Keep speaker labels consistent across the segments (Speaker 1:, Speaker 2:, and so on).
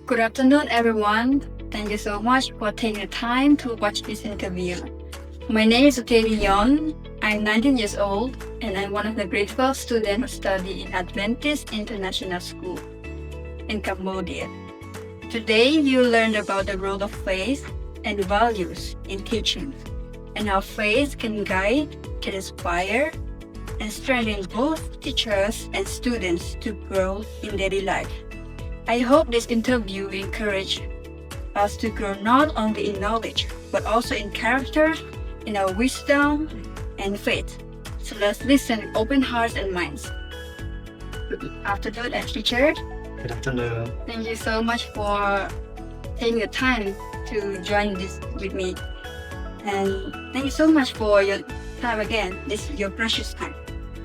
Speaker 1: Good afternoon, everyone. Thank you so much for taking the time to watch this interview. My name is Theary. I'm 19 years old, and I'm one of the grade 12 students who study in Adventist International School in Cambodia. Today, you learned about the role of faith and values in teaching, and how faith can guide, can inspire, and strengthen both teachers and students to grow in daily life. I hope this interview encourages us to grow not only in knowledge, but also in character, in our wisdom and faith. So let's listen with open hearts and minds. Good afternoon, teacher.
Speaker 2: Good afternoon.
Speaker 1: Thank you so much for taking the time to join this with me. And thank you so much for your time again. This is your precious time.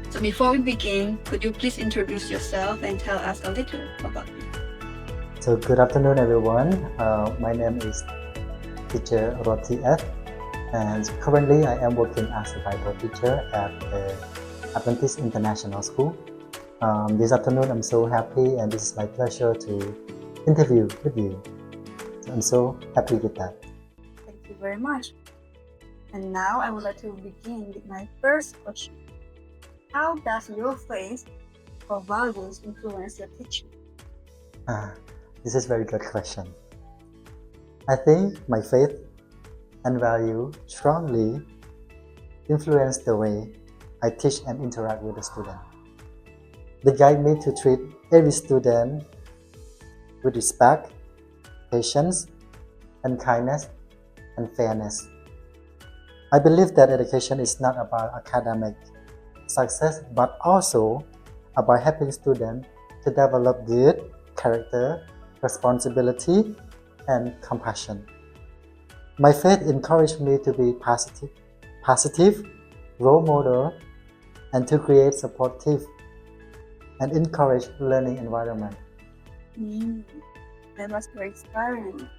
Speaker 1: So before we begin, could you please introduce yourself and tell us a little about you?
Speaker 2: So good afternoon, everyone. My name is Teacher Rothy, and currently I am working as a Bible teacher at the Adventist International School. This afternoon I'm so happy, and this is my pleasure to interview with you. So I'm so happy with that.
Speaker 1: Thank you very much. And now I would like to begin with my first question. How does your faith or values influence your teaching?
Speaker 2: This is a very good question. I think my faith and value strongly influence the way I teach and interact with the student. They guide me to treat every student with respect, patience, and kindness and fairness. I believe that education is not about academic success, but also about helping students to develop good character, responsibility, and compassion. My faith encouraged me to be positive role model, and to create supportive and encourage learning environment.
Speaker 1: That was very inspiring.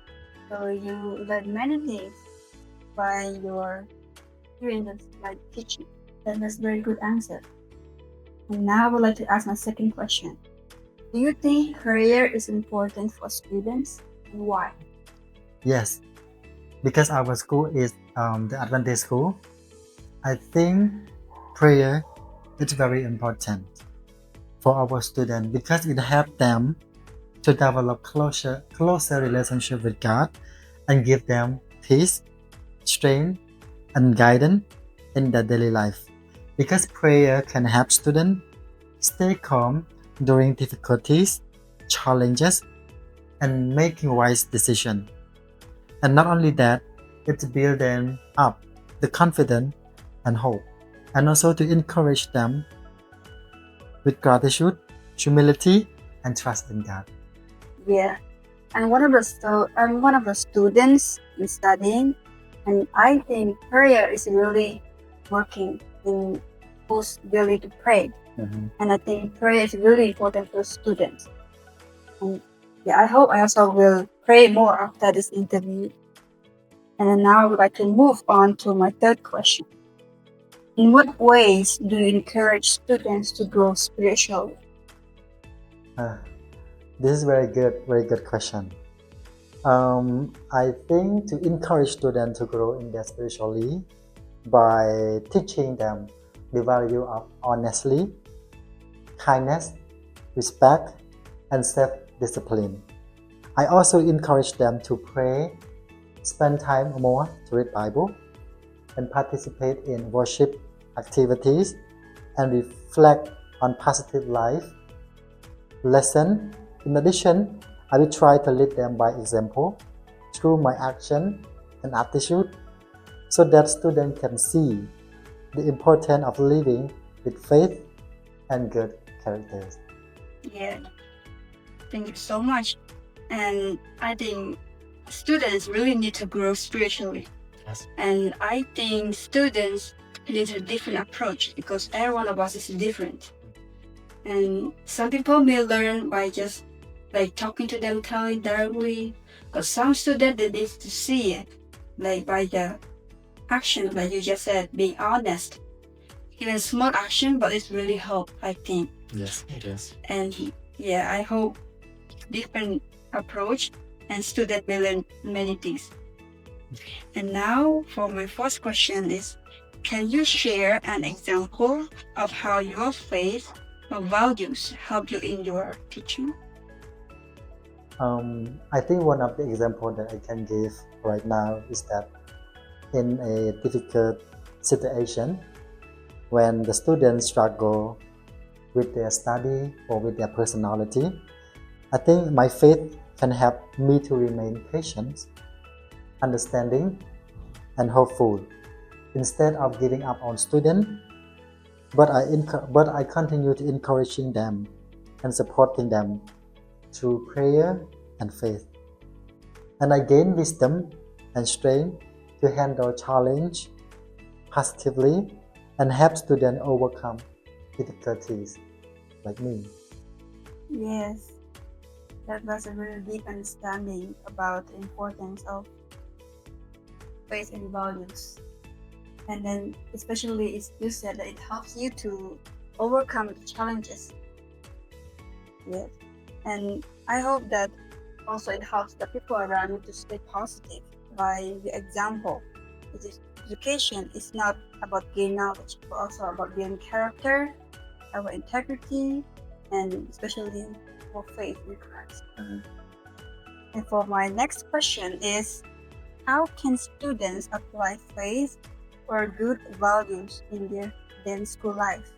Speaker 1: So you learned many things by your experience like teaching. That was a very good answer. And now I would like to ask my second question. Do you think prayer is important for students, and why?
Speaker 2: Yes, because our school is the Adventist school, I think prayer is very important for our students because it helps them to develop closer relationship with God and give them peace, strength, and guidance in their daily life. Because prayer can help students stay calm during difficulties, challenges, and making wise decisions. And not only that, it builds them up the confidence and hope, and also to encourage them with gratitude, humility, and trust in God.
Speaker 1: Yeah, I'm one of the students in studying, and I think prayer is really working in who's really to pray. And I think prayer is really important for students. And I hope I also will pray more after this interview. And then now I would like to move on to my third question. In what ways do you encourage students to grow spiritually?
Speaker 2: This is very good question. I think to encourage students to grow in their spiritually by teaching them the value of honesty, kindness, respect, and self-discipline. I also encourage them to pray, spend time more to read Bible, and participate in worship activities, and reflect on positive life lesson. In addition, I will try to lead them by example through my action and attitude, so that students can see the importance of living with faith and good characters.
Speaker 1: Yeah, thank you so much. And I think students really need to grow spiritually.
Speaker 2: Yes.
Speaker 1: And I think students need a different approach because every one of us is different. And some people may learn by just like talking to them directly, but some students they need to see it like by the action, like you just said, being honest. Even small action, but it's really help, I think.
Speaker 2: Yes, it is.
Speaker 1: And I hope different approach, and students will learn many things. And now for my first question is, can you share an example of how your faith or values help you in your teaching?
Speaker 2: I think one of the examples that I can give right now is that in a difficult situation, when the students struggle with their study or with their personality, I think my faith can help me to remain patient, understanding, and hopeful instead of giving up on students. But I continue to encouraging them and supporting them through prayer and faith. And I gain wisdom and strength to handle challenge positively and help students overcome difficulties like me.
Speaker 1: Yes, that was a very deep understanding about the importance of faith and values. And then especially you said that it helps you to overcome the challenges. Yes. And I hope that also it helps the people around you to stay positive by the example. Education is not about gaining knowledge, but also about gaining character, our integrity, and especially for faith in Christ. And for my next question is, how can students apply faith or good values in their daily school life?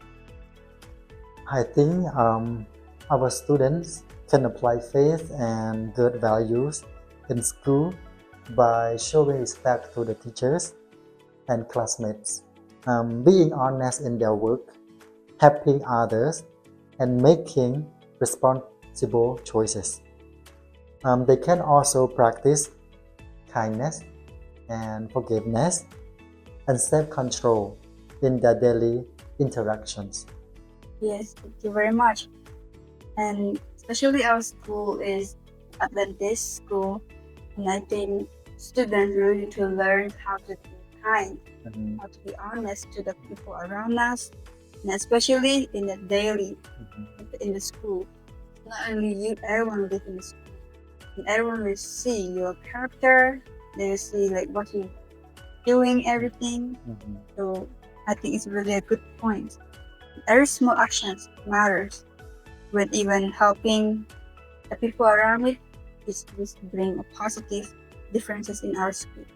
Speaker 2: I think our students can apply faith and good values in school by showing respect to the teachers and classmates, being honest in their work, helping others, and making responsible choices. They can also practice kindness and forgiveness and self-control in their daily interactions.
Speaker 1: Yes, thank you very much. And especially our school is Adventist school, and I think students really need to learn how to be kind, how to be honest to the people around us, and especially in the daily, in the school. Not only you, everyone live in the school, and everyone will see your character. They will see like what you're doing, everything. So I think it's really a good point. Every small actions matters. With even helping the people around it, this bring a positive differences in our school.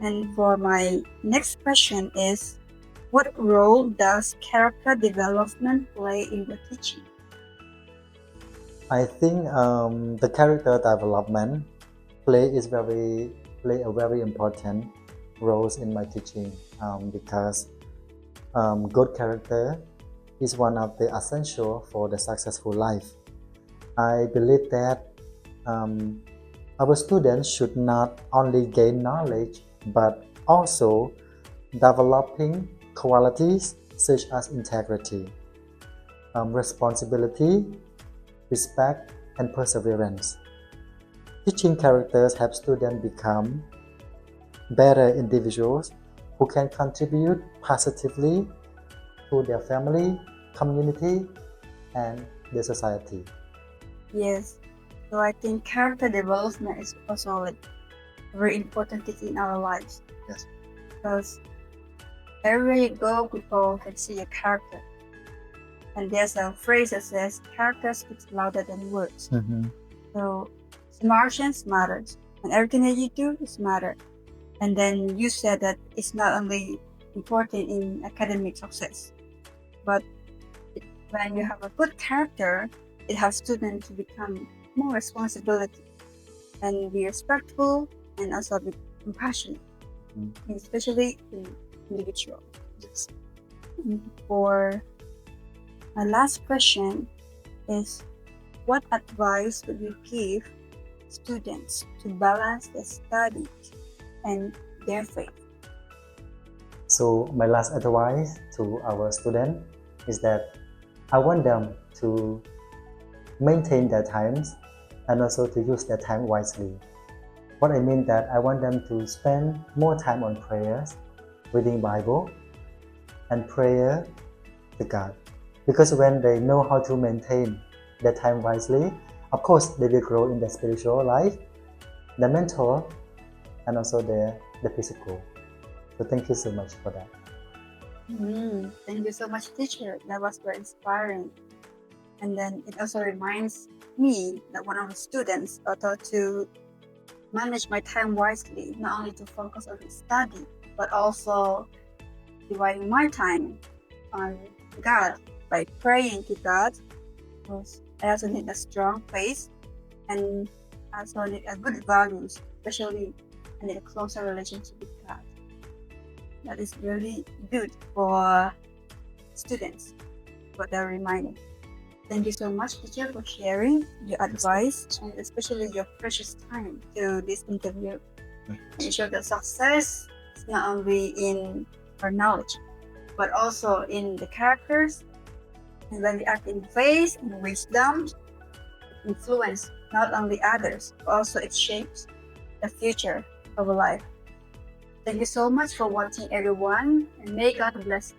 Speaker 1: And for my next question is, what role does character development play in the teaching?
Speaker 2: I think the character development play a very important role in my teaching because good character is one of the essential for the successful life. I believe that our students should not only gain knowledge but also developing qualities such as integrity, responsibility, respect, and perseverance. Teaching characters help students become better individuals who can contribute positively to their family, community, and the society.
Speaker 1: Yes, so I think character development is also a very important thing in our lives.
Speaker 2: Yes.
Speaker 1: Because everywhere you go, people can see your character. And there's a phrase that says, character speaks louder than words. So smartness matters, and everything that you do is matter. And then you said that it's not only important in academic success, but when you have a good character, it helps students to become more responsibility and be respectful and also be compassionate, especially in individual.
Speaker 2: Yes.
Speaker 1: For my last question is, what advice would you give students to balance their studies and their faith?
Speaker 2: So my last advice to our students is that I want them to maintain their times and also to use their time wisely. What I mean that I want them to spend more time on prayers, reading Bible, and prayer to God. Because when they know how to maintain their time wisely, of course, they will grow in their spiritual life, the mental, and also the physical. So thank you so much for that.
Speaker 1: Thank you so much, teacher. That was very inspiring. And then it also reminds me that one of the students taught to manage my time wisely, not only to focus on study, but also dividing my time on God by praying to God. Because I also need a strong faith and also need a good values, especially I need a closer relationship with God. That is really good for students, what they're reminding. Thank you so much, teacher, for sharing your advice and especially your precious time to this interview. You show that success is not only in our knowledge, but also in the characters. And when we act in faith and wisdom, it influence not only others, but also it shapes the future of life. Thank you so much for watching, everyone, and may God bless